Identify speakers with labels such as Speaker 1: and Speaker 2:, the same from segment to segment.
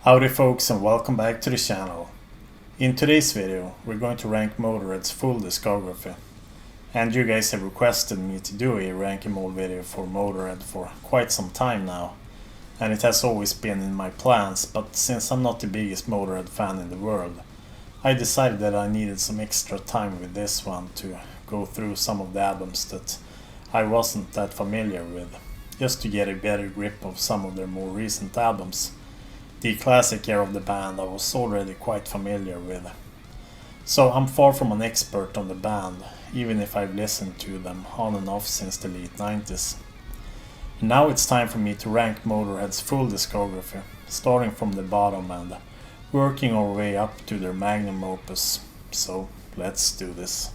Speaker 1: Howdy folks and welcome back to the channel. In today's video we're going to rank Motorhead's full discography. And you guys have requested me to do a ranking mode video for Motorhead for quite some time now. And it has always been in my plans, but since I'm not the biggest Motorhead fan in the world, I decided that I needed some extra time with this one to go through some of the albums that I wasn't that familiar with, just to get a better grip of some of their more recent albums. The classic era of the band I was already quite familiar with. So I'm far from an expert on the band, even if I've listened to them on and off since the late 90s. And now it's time for me to rank Motorhead's full discography, starting from the bottom and working our way up to their magnum opus. So let's do this.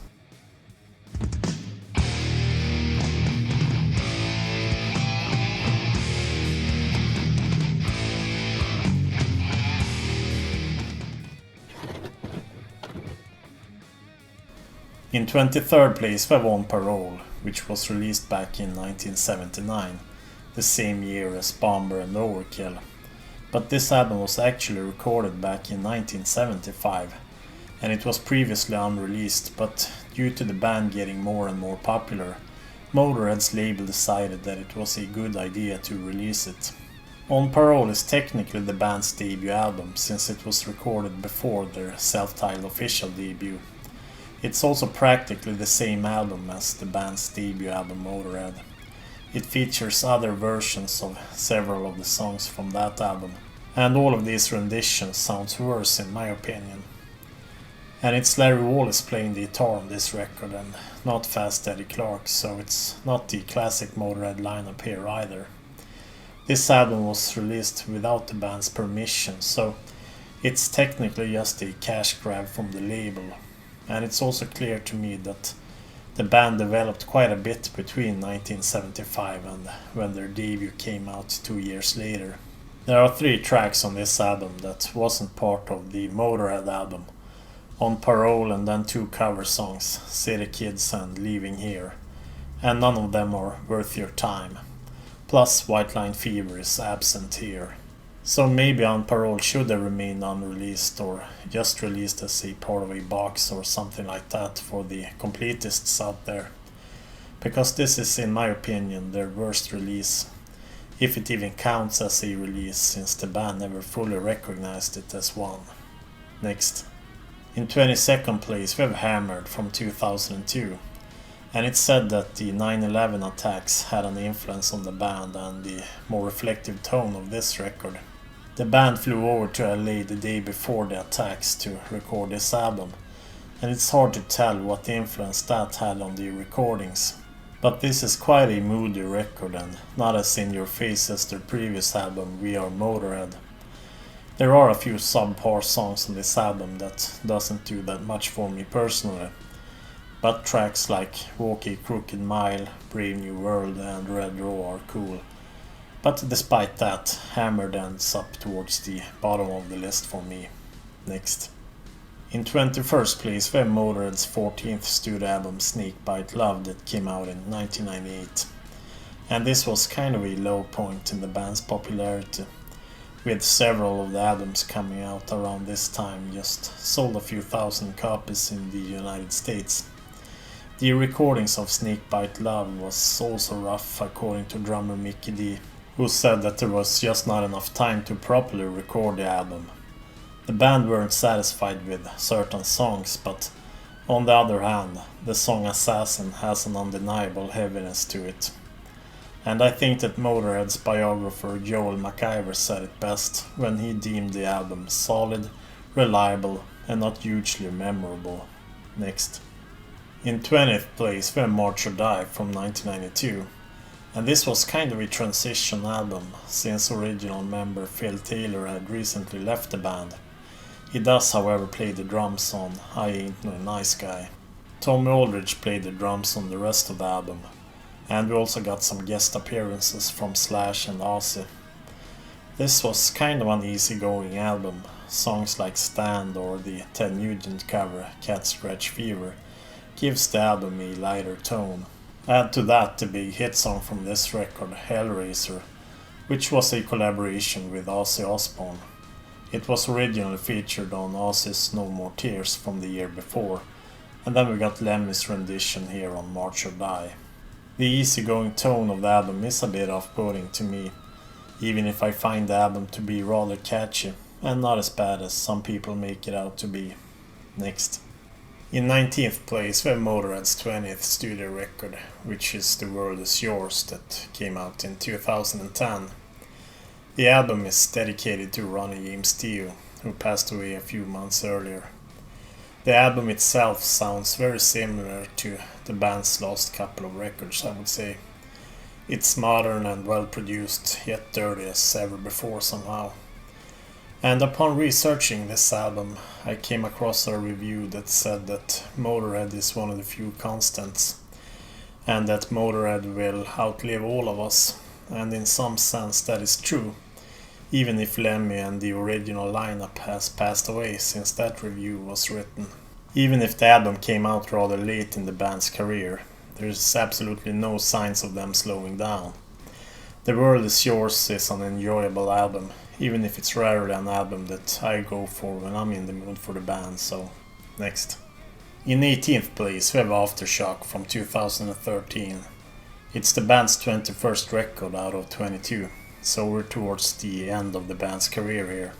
Speaker 1: In 23rd place we have On Parole, which was released back in 1979, the same year as Bomber and Overkill. But this album was actually recorded back in 1975, and it was previously unreleased, but due to the band getting more and more popular, Motorhead's label decided that it was a good idea to release it. On Parole is technically the band's debut album, since it was recorded before their self-titled official debut. It's also practically the same album as the band's debut album Motorhead. It features other versions of several of the songs from that album, and all of these renditions sounds worse in my opinion. And it's Larry Wallace playing the guitar on this record and not Fast Eddie Clarke, so it's not the classic Motorhead lineup here either. This album was released without the band's permission, so it's technically just a cash grab from the label. And it's also clear to me that the band developed quite a bit between 1975 and when their debut came out 2 years later. There are 3 tracks on this album that wasn't part of the Motorhead album: On Parole and then 2 cover songs, City Kids and Leaving Here, and none of them are worth your time. Plus White Line Fever is absent here. So maybe On Parole should have remained unreleased or just released as a part of a box or something like that for the completists out there. Because this is, in my opinion, their worst release, if it even counts as a release, since the band never fully recognized it as one. Next. In 22nd place we have Hammered from 2002. And it's said that the 9/11 attacks had an influence on the band and the more reflective tone of this record. The band flew over to LA the day before the attacks to record this album, and it's hard to tell what influence that had on the recordings. But this is quite a moody record and not as in your face as their previous album We Are Motorhead. There are a few subpar songs on this album that doesn't do that much for me personally, but tracks like Walk a Crooked Mile, Brave New World and Red Raw are cool. But despite that, Hammered ends up towards the bottom of the list for me. Next. In 21st place we have Motorhead's 14th studio album Snakebite Love that came out in 1998. And this was kind of a low point in the band's popularity, with several of the albums coming out around this time just sold a few thousand copies in the United States. The recordings of Snakebite Love was also rough, according to drummer Mickey D, who said that there was just not enough time to properly record the album. The band weren't satisfied with certain songs, but on the other hand, the song Assassin has an undeniable heaviness to it. And I think that Motorhead's biographer Joel McIver said it best when he deemed the album solid, reliable and not hugely memorable. Next. In 20th place we have March or Die from 1992, and this was kind of a transition album, since original member Phil Taylor had recently left the band. He does however play the drums on I Ain't No Nice Guy. Tommy Aldridge played the drums on the rest of the album, and we also got some guest appearances from Slash and Ozzy. This was kind of an easygoing album. Songs like Stand or the Ted Nugent cover Cat Scratch Fever gives the album a lighter tone. Add to that the big hit song from this record, Hellraiser, which was a collaboration with Ozzy Osbourne. It was originally featured on Ozzy's No More Tears from the year before, and then we got Lemmy's rendition here on March or Die. The easygoing tone of the album is a bit off-putting to me, even if I find the album to be rather catchy and not as bad as some people make it out to be. Next. In 19th place we have Motorhead's 20th studio record, which is The World Is Yours, that came out in 2010. The album is dedicated to Ronnie James Dio, who passed away a few months earlier. The album itself sounds very similar to the band's last couple of records, I would say. It's modern and well produced, yet dirty as ever before somehow. And upon researching this album, I came across a review that said that Motorhead is one of the few constants, and that Motorhead will outlive all of us, and in some sense that is true, even if Lemmy and the original lineup has passed away since that review was written. Even if the album came out rather late in the band's career, there is absolutely no signs of them slowing down. The World Is Yours is an enjoyable album, even if it's rarely an album that I go for when I'm in the mood for the band, so next. In 18th place we have Aftershock from 2013. It's the band's 21st record out of 22, so we're towards the end of the band's career here.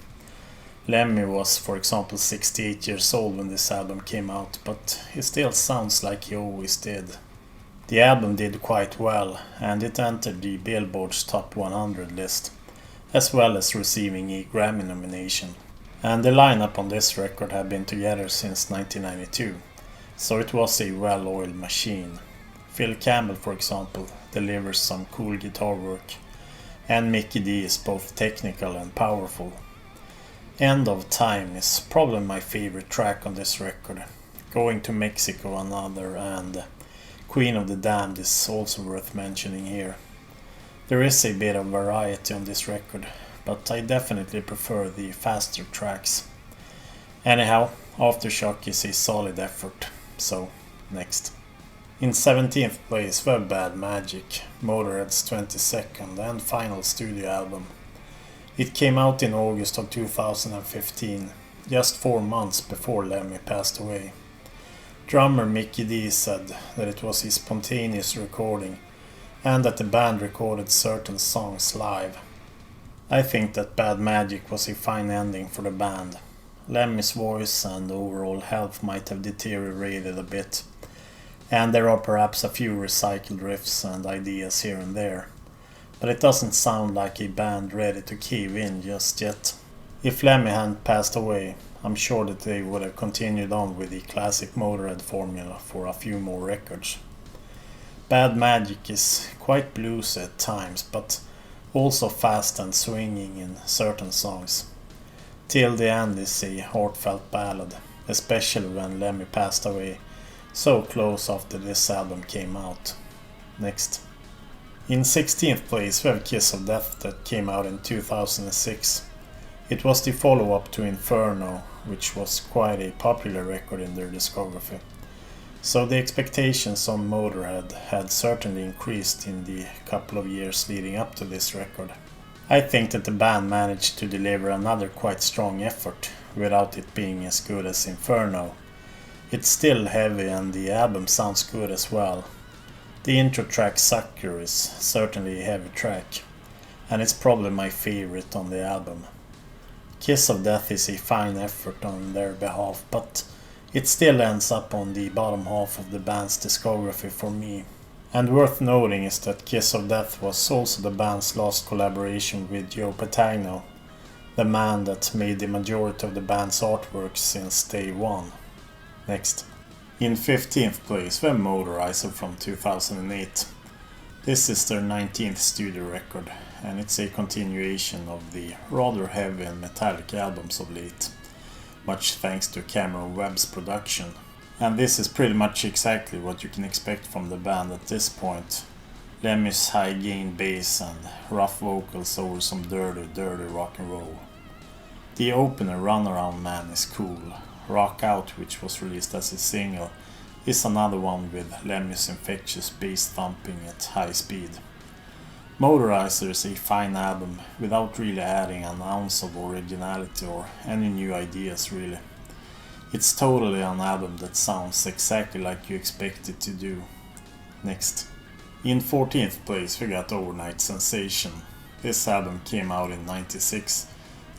Speaker 1: Lemmy was, for example, 68 years old when this album came out, but he still sounds like he always did. The album did quite well, and it entered the Billboard's Top 100 list, as well as receiving a Grammy nomination. And the lineup on this record had been together since 1992, so it was a well-oiled machine. Phil Campbell, for example, delivers some cool guitar work, and Mikkey D is both technical and powerful. End of Time is probably my favorite track on this record. Going to Mexico another, and Queen of the Damned is also worth mentioning here. There is a bit of variety on this record, but I definitely prefer the faster tracks. Anyhow, Aftershock is a solid effort, so next. In 17th place we have Bad Magic, Motorhead's 22nd and final studio album. It came out in August of 2015, just 4 months before Lemmy passed away. Drummer Mikkey D said that it was his spontaneous recording, and that the band recorded certain songs live. I think that Bad Magic was a fine ending for the band. Lemmy's voice and overall health might have deteriorated a bit, and there are perhaps a few recycled riffs and ideas here and there, but it doesn't sound like a band ready to cave in just yet. If Lemmy hadn't passed away, I'm sure that they would have continued on with the classic Motorhead formula for a few more records. Bad Magic is quite bluesy at times, but also fast and swinging in certain songs. Till the End is a heartfelt ballad, especially when Lemmy passed away so close after this album came out. Next. In 16th place we have Kiss of Death, that came out in 2006. It was the follow-up to Inferno, which was quite a popular record in their discography. So the expectations on Motorhead had certainly increased in the couple of years leading up to this record. I think that the band managed to deliver another quite strong effort without it being as good as Inferno. It's still heavy and the album sounds good as well. The intro track Sucker is certainly a heavy track, and it's probably my favorite on the album. Kiss of Death is a fine effort on their behalf, but it still ends up on the bottom half of the band's discography for me. And worth noting is that Kiss of Death was also the band's last collaboration with Joe Patagno, the man that made the majority of the band's artwork since day one. Next. In 15th place we have Motorizer from 2008. This is their 19th studio record, and it's a continuation of the rather heavy and metallic albums of late, much thanks to Cameron Webb's production. And this is pretty much exactly what you can expect from the band at this point. Lemmy's high gain bass and rough vocals over some dirty rock and roll. The opener Runaround Man is cool. Rock Out, which was released as a single, is another one with Lemmy's infectious bass thumping at high speed. Motorizer is a fine album without really adding an ounce of originality or any new ideas really. It's totally an album that sounds exactly like you expect it to do. Next. In 14th place we got Overnight Sensation. This album came out in '96,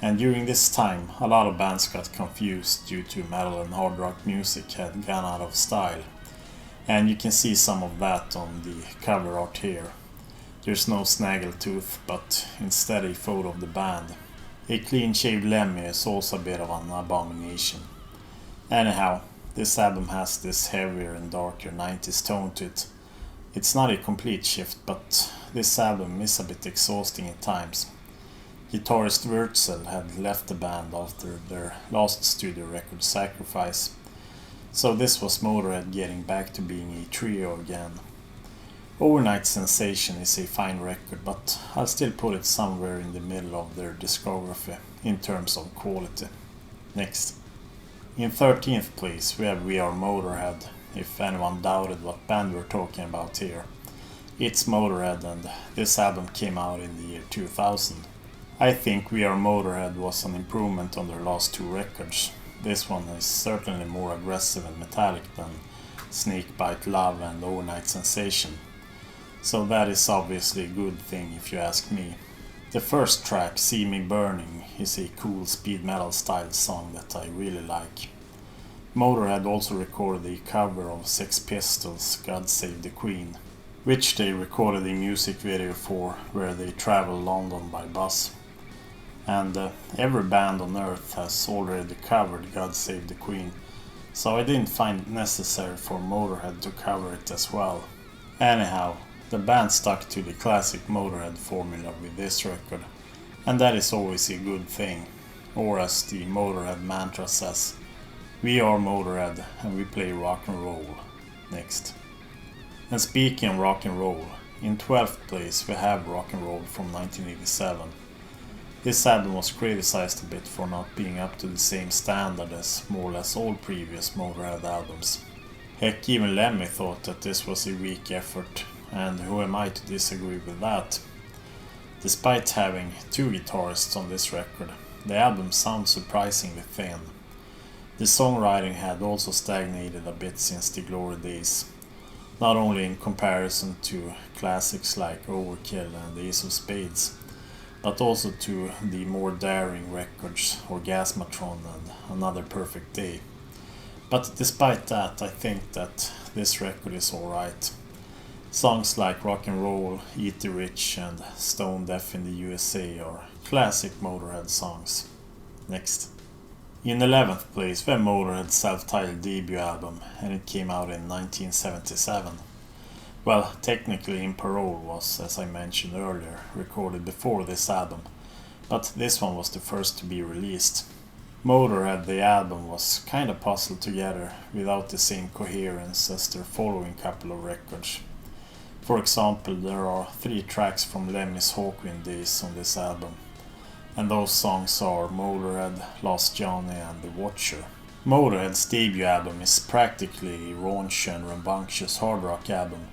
Speaker 1: and during this time a lot of bands got confused due to metal and hard rock music had gone out of style. And you can see some of that on the cover art here. There's no snaggletooth, but instead a photo of the band. A clean-shaved Lemmy is also a bit of an abomination. Anyhow, this album has this heavier and darker 90s tone to it. It's not a complete shift, but this album is a bit exhausting at times. Guitarist Wörst had left the band after their last studio record Sacrifice, so this was Motorhead getting back to being a trio again. Overnight Sensation is a fine record, but I'll still put it somewhere in the middle of their discography in terms of quality. Next. In 13th place we have We Are Motorhead, if anyone doubted what band we're talking about here. It's Motorhead, and this album came out in the year 2000. I think We Are Motorhead was an improvement on their last two records. This one is certainly more aggressive and metallic than Snakebite Love and Overnight Sensation. So that is obviously a good thing if you ask me. The first track, See Me Burning, is a cool speed metal style song that I really like. Motorhead also recorded a cover of Sex Pistols' God Save the Queen, which they recorded a music video for where they travel London by bus. And every band on earth has already covered God Save the Queen, so I didn't find it necessary for Motorhead to cover it as well. Anyhow, the band stuck to the classic Motorhead formula with this record, and that is always a good thing. Or as the Motorhead mantra says, we are Motorhead and we play rock and roll. Next. And speaking of rock and roll, in 12th place we have Rock and Roll from 1987. This album was criticized a bit for not being up to the same standard as more or less all previous Motorhead albums. Heck, even Lemmy thought that this was a weak effort, and who am I to disagree with that? Despite having two guitarists on this record, the album sounds surprisingly thin. The songwriting had also stagnated a bit since the glory days, not only in comparison to classics like Overkill and the Ace of Spades, but also to the more daring records Orgasmatron and Another Perfect Day. But despite that, I think that this record is alright. Songs like Rock and Roll, Eat the Rich and Stone Deaf in the USA are classic Motorhead songs. Next. In 11th place we have Motorhead's self-titled debut album, and it came out in 1977. Well, technically In Parole was, as I mentioned earlier, recorded before this album, but this one was the first to be released. Motorhead, the album, was kinda puzzled together without the same coherence as their following couple of records. For example, there are 3 tracks from Lemmy's Hawkwind days on this album, and those songs are Motorhead, Lost Johnny and The Watcher. Motorhead's debut album is practically a raunchy and rambunctious hard rock album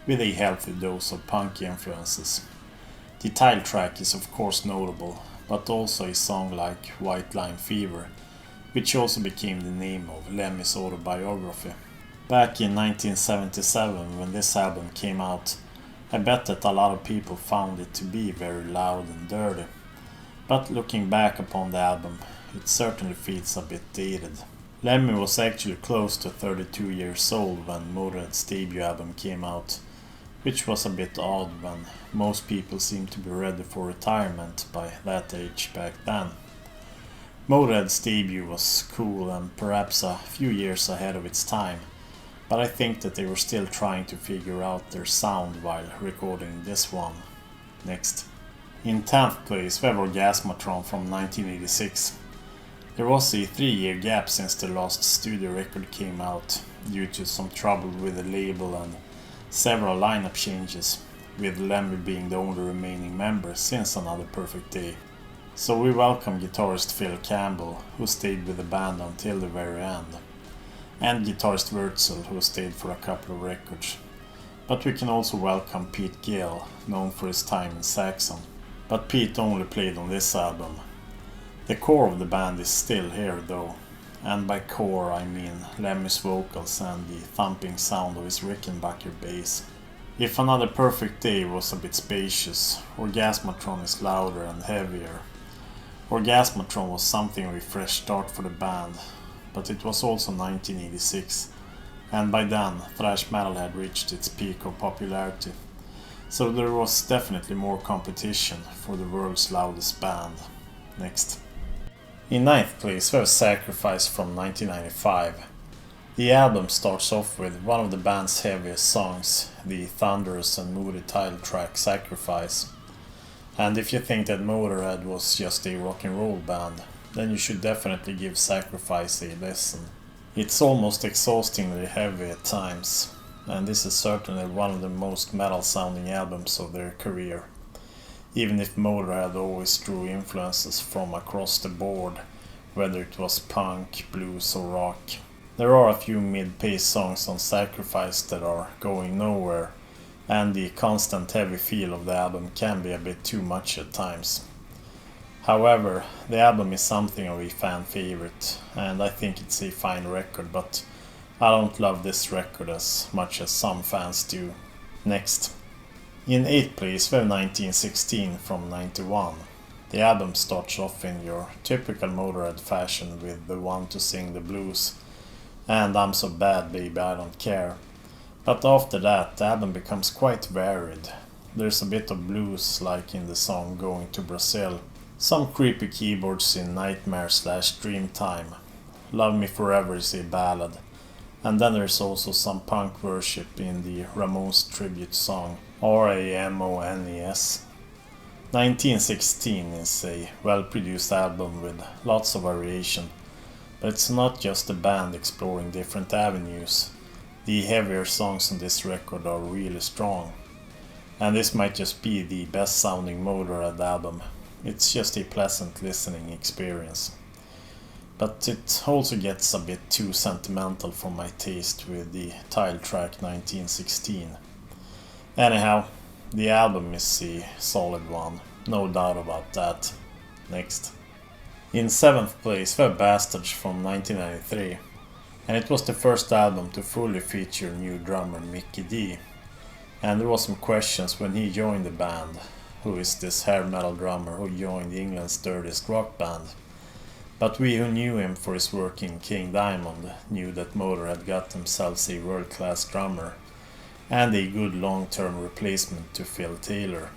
Speaker 1: with a healthy dose of punky influences. The title track is of course notable, but also a song like White Line Fever, which also became the name of Lemmy's autobiography. Back in 1977, when this album came out, I bet that a lot of people found it to be very loud and dirty. But looking back upon the album, it certainly feels a bit dated. Lemmy was actually close to 32 years old when Motorhead's debut album came out, which was a bit odd when most people seemed to be ready for retirement by that age back then. Motorhead's debut was cool and perhaps a few years ahead of its time, but I think that they were still trying to figure out their sound while recording this one. Next. In 10th place we have Orgasmatron from 1986. There was a 3-year gap since the last studio record came out due to some trouble with the label and several lineup changes, with Lemmy being the only remaining member since Another Perfect Day. So we welcome guitarist Phil Campbell, who stayed with the band until the very end, and guitarist Wörst, who stayed for a couple of records. But we can also welcome Pete Gill, known for his time in Saxon. But Pete only played on this album. The core of the band is still here though, and by core I mean Lemmy's vocals and the thumping sound of his Rickenbacker bass. If Another Perfect Day was a bit spacious, Orgasmatron is louder and heavier. Orgasmatron was something of a fresh start for the band, but it was also 1986, and by then thrash metal had reached its peak of popularity, so there was definitely more competition for the world's loudest band. Next. In ninth place we have Sacrifice from 1995. The album starts off with one of the band's heaviest songs, the thunderous and moody title track Sacrifice. And if you think that Motorhead was just a rock and roll band, then you should definitely give Sacrifice a listen. It's almost exhaustingly heavy at times, and this is certainly one of the most metal sounding albums of their career, even if Motorhead always drew influences from across the board, whether it was punk, blues or rock. There are a few mid-paced songs on Sacrifice that are going nowhere, and the constant heavy feel of the album can be a bit too much at times. However, the album is something of a fan favorite, and I think it's a fine record, but I don't love this record as much as some fans do. Next. In 8th place we have 1916 from 91. The album starts off in your typical Motorhead fashion with the one to sing the blues, and I'm So Bad Baby I Don't Care. But after that the album becomes quite varied. There's a bit of blues like in the song Going to Brazil, some creepy keyboards in Nightmare/Dreamtime, Love Me Forever is a ballad, and then there's also some punk worship in the Ramones tribute song Ramones. 1916 is a well-produced album with lots of variation, but it's not just the band exploring different avenues. The heavier songs on this record are really strong, and this might just be the best sounding Motorhead album. It's just a pleasant listening experience. But it also gets a bit too sentimental for my taste with the title track 1916. Anyhow, the album is a solid one, no doubt about that. Next. In 7th place we have Bastards from 1993, and it was the first album to fully feature new drummer Mickey D. And there was some questions when he joined the band. Who is this hair metal drummer who joined England's dirtiest rock band? But we who knew him for his work in King Diamond knew that Motorhead got themselves a world-class drummer, and a good long-term replacement to Phil Taylor.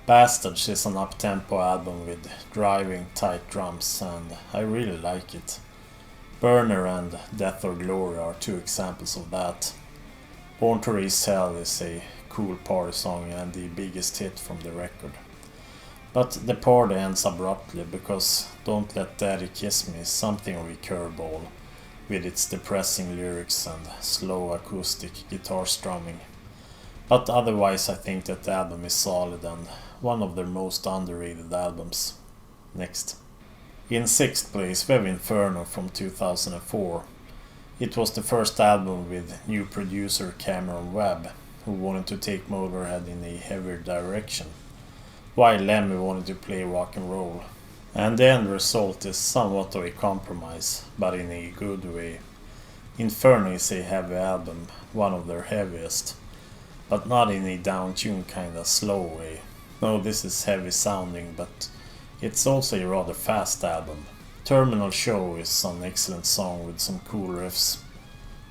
Speaker 1: Bastards is an up-tempo album with driving, tight drums, and I really like it. Burner and Death or Glory are two examples of that. Born to Raise Hell is a cool party song and the biggest hit from the record. But the party ends abruptly because Don't Let Daddy Kiss Me is something of a curveball, with its depressing lyrics and slow acoustic guitar strumming. But otherwise I think that the album is solid and one of their most underrated albums. Next. In 6th place we have Inferno from 2004. It was the first album with new producer Cameron Webb, who wanted to take Motorhead in a heavier direction, while Lemmy wanted to play rock and roll. And the end result is somewhat of a compromise, but in a good way. Inferno is a heavy album, one of their heaviest, but not in a down-tuned kinda slow way. No, this is heavy sounding, but it's also a rather fast album. Terminal Show is an excellent song with some cool riffs.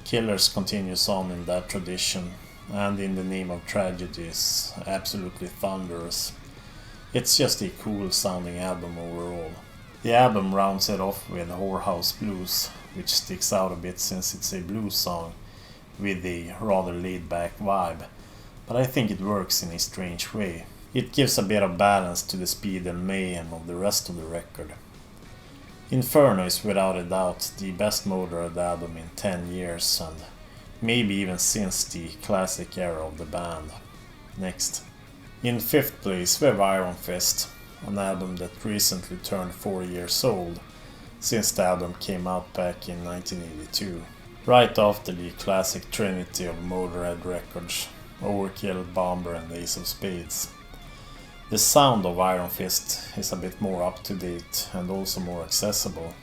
Speaker 1: Killers continues on in that tradition, and In the Name of Tragedy is absolutely thunderous. It's just a cool sounding album overall. The album rounds it off with Whorehouse Blues, which sticks out a bit since it's a blues song with a rather laid back vibe, but I think it works in a strange way. It gives a bit of balance to the speed and mayhem of the rest of the record. Inferno is without a doubt the best Motorhead album in 10 years and maybe even since the classic era of the band. Next. In 5th place we have Iron Fist, an album that recently turned 4 years old, since the album came out back in 1982, right after the classic trinity of Motorhead records, Overkill, Bomber and Ace of Spades. The sound of Iron Fist is a bit more up to date and also more accessible.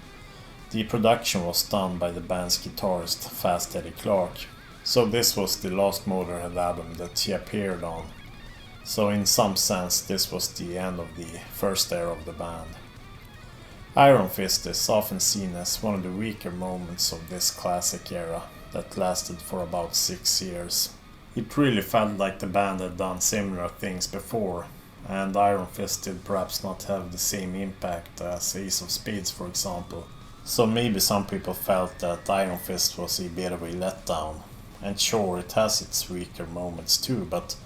Speaker 1: The production was done by the band's guitarist Fast Eddie Clarke, so this was the last Motorhead album that he appeared on. So in some sense this was the end of the first era of the band. Iron Fist is often seen as one of the weaker moments of this classic era that lasted for about 6 years. It really felt like the band had done similar things before, and Iron Fist did perhaps not have the same impact as Ace of Spades, for example. So maybe some people felt that Iron Fist was a bit of a letdown. And sure, it has its weaker moments too, but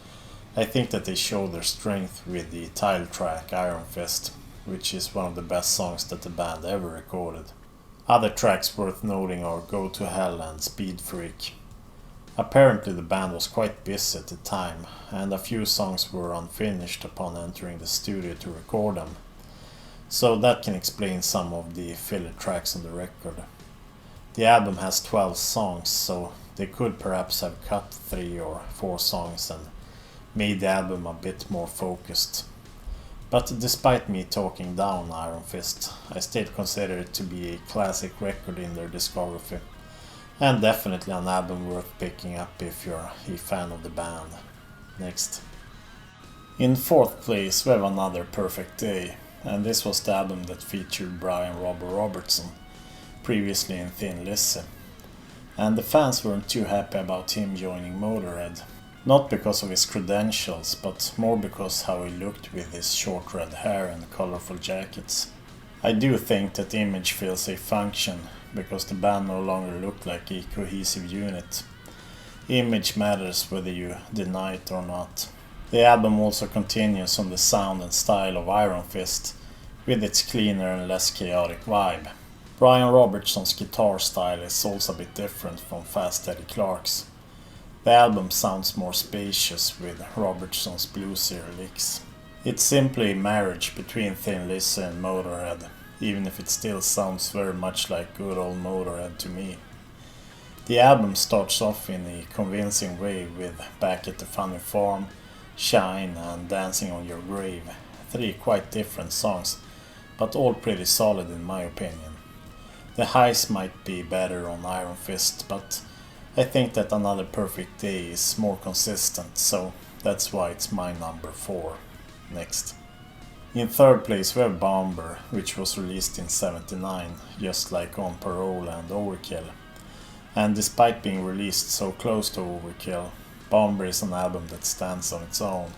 Speaker 1: I think that they show their strength with the title track Iron Fist, which is one of the best songs that the band ever recorded. Other tracks worth noting are Go to Hell and Speed Freak. Apparently the band was quite busy at the time, and a few songs were unfinished upon entering the studio to record them. So that can explain some of the filler tracks on the record. The album has 12 songs, so they could perhaps have cut 3 or 4 songs and made the album a bit more focused. But despite me talking down Iron Fist, I still consider it to be a classic record in their discography, and definitely an album worth picking up if you're a fan of the band. Next. In 4th place we have Another Perfect Day, and this was the album that featured Brian Robert Robertson, previously in Thin Lizzy. And the fans weren't too happy about him joining Motorhead. Not because of his credentials, but more because how he looked with his short red hair and colorful jackets. I do think that image fills a function, because the band no longer looked like a cohesive unit. Image matters whether you deny it or not. The album also continues on the sound and style of Iron Fist, with its cleaner and less chaotic vibe. Brian Robertson's guitar style is also a bit different from Fast Eddie Clarke's. The album sounds more spacious with Robertson's bluesier licks. It's simply a marriage between Thin Lizzy and Motorhead, even if it still sounds very much like good old Motorhead to me. The album starts off in a convincing way with Back at the Funny Farm, Shine and Dancing on Your Grave, 3 quite different songs, but all pretty solid in my opinion. The highs might be better on Iron Fist, but I think that Another Perfect Day is more consistent, so that's why it's my number 4. Next. In 3rd place we have Bomber, which was released in '79, just like On Parole and Overkill. And despite being released so close to Overkill, Bomber is an album that stands on its own.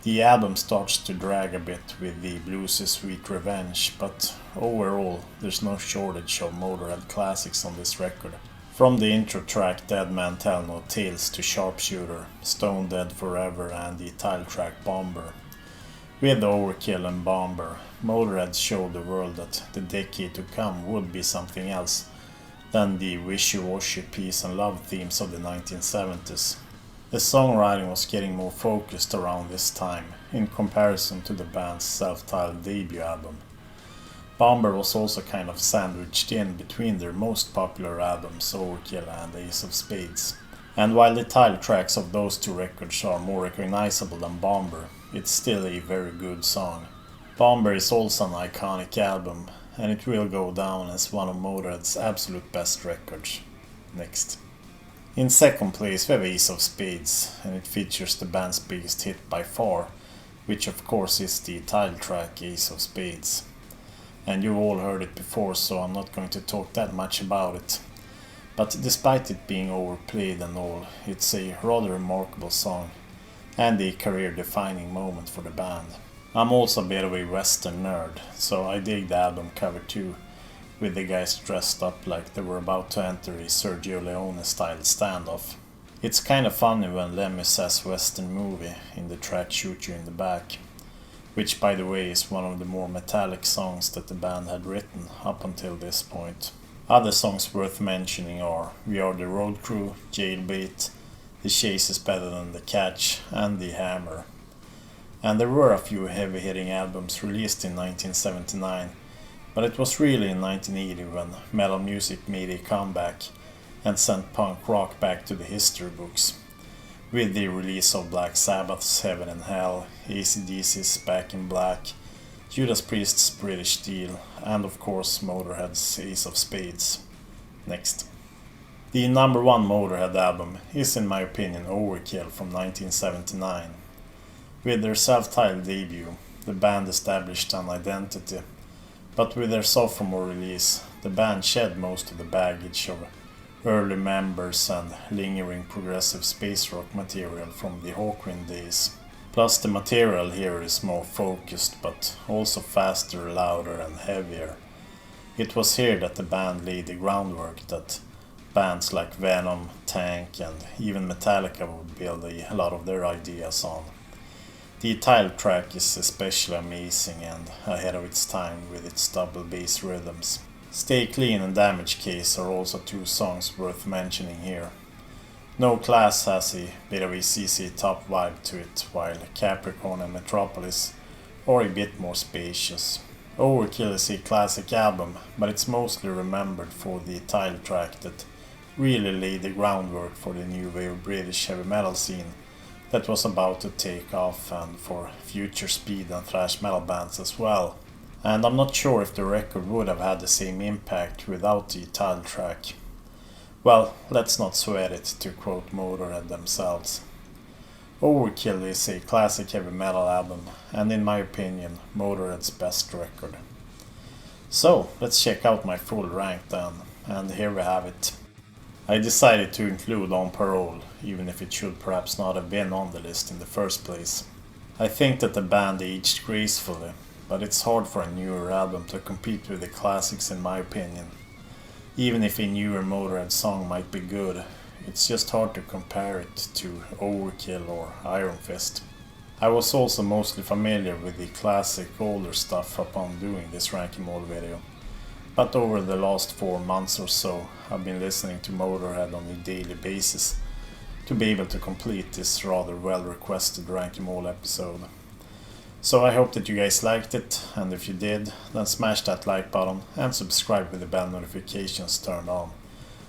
Speaker 1: The album starts to drag a bit with the bluesy Sweet Revenge, but overall there's no shortage of Motorhead classics on this record. From the intro track Dead Man Tell No Tales to Sharpshooter, Stone Dead Forever and the title track Bomber. With Overkill and Bomber, Motorhead showed the world that the decade to come would be something else than the wishy-washy peace and love themes of the 1970s. The songwriting was getting more focused around this time, in comparison to the band's self-titled debut album. Bomber was also kind of sandwiched in between their most popular albums, Overkill and Ace of Spades. And while the title tracks of those 2 records are more recognizable than Bomber, it's still a very good song. Bomber is also an iconic album, and it will go down as one of Motorhead's absolute best records. Next. In 2nd place we have Ace of Spades, and it features the band's biggest hit by far, which of course is the title track Ace of Spades. And you've all heard it before, so I'm not going to talk that much about it. But despite it being overplayed and all, it's a rather remarkable song, and a career-defining moment for the band. I'm also a bit of a western nerd, so I dig the album cover too, with the guys dressed up like they were about to enter a Sergio Leone-style standoff. It's kind of funny when Lemmy says western movie in the track Shoot You in the Back, which by the way is one of the more metallic songs that the band had written up until this point. Other songs worth mentioning are We Are the Road Crew, Jailbait, The Chase is Better Than the Catch, and The Hammer. And there were a few heavy-hitting albums released in 1979, but it was really in 1980 when metal music made a comeback and sent punk rock back to the history books. with the release of Black Sabbath's Heaven and Hell, AC/DC's Back in Black, Judas Priest's British Steel, and of course Motorhead's Ace of Spades. Next. The number one Motorhead album is in my opinion Overkill from 1979. With their self-titled debut, the band established an identity, but with their sophomore release, the band shed most of the baggage of early members and lingering progressive space rock material from the Hawkwind days. Plus the material here is more focused but also faster, louder and heavier. It was here that the band laid the groundwork that bands like Venom, Tank and even Metallica would build a lot of their ideas on. The title track is especially amazing and ahead of its time with its double bass rhythms. Stay Clean and Damage Case are also two songs worth mentioning here. No Class has a bit of a CC Top vibe to it, while Capricorn and Metropolis are a bit more spacious. Overkill is a classic album, but it's mostly remembered for the title track that really laid the groundwork for the new wave British heavy metal scene that was about to take off, and for future speed and thrash metal bands as well. And I'm not sure if the record would have had the same impact without the title track. Well, let's not sweat it, to quote Motorhead themselves. Overkill is a classic heavy metal album, and in my opinion, Motorhead's best record. So, let's check out my full rank then, and here we have it. I decided to include On Parole, even if it should perhaps not have been on the list in the first place. I think that the band aged gracefully, but it's hard for a newer album to compete with the classics in my opinion. Even if a newer Motorhead song might be good, it's just hard to compare it to Overkill or Iron Fist. I was also mostly familiar with the classic older stuff upon doing this ranking mode video, but over the last 4 months or so I've been listening to Motorhead on a daily basis to be able to complete this rather well requested ranking mode episode. So I hope that you guys liked it, and if you did, then smash that like button and subscribe with the bell notifications turned on,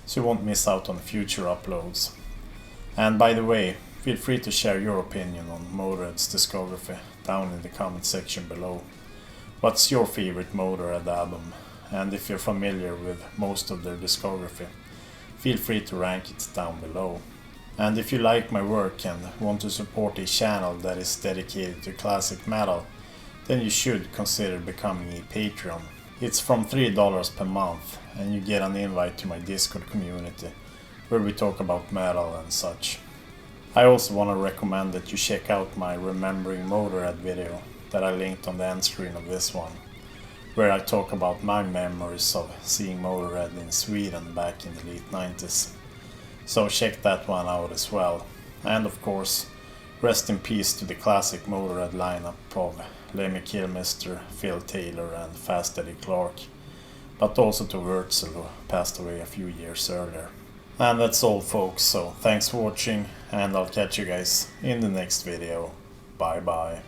Speaker 1: so you won't miss out on future uploads. And by the way, feel free to share your opinion on Motorhead's discography down in the comment section below. What's your favorite Motorhead album? And if you're familiar with most of their discography, feel free to rank it down below. And if you like my work and want to support a channel that is dedicated to classic metal, then you should consider becoming a Patreon. It's from $3 per month, and you get an invite to my Discord community, where we talk about metal and such. I also want to recommend that you check out my Remembering Motorhead video that I linked on the end screen of this one, where I talk about my memories of seeing Motorhead in Sweden back in the late 90s. So check that one out as well. And of course, rest in peace to the classic Motorhead lineup of Lemmy Kilmister, Phil Taylor and Fast Eddie Clarke, but also to Wörst, who passed away a few years earlier. And that's all folks, so thanks for watching, and I'll catch you guys in the next video. Bye bye.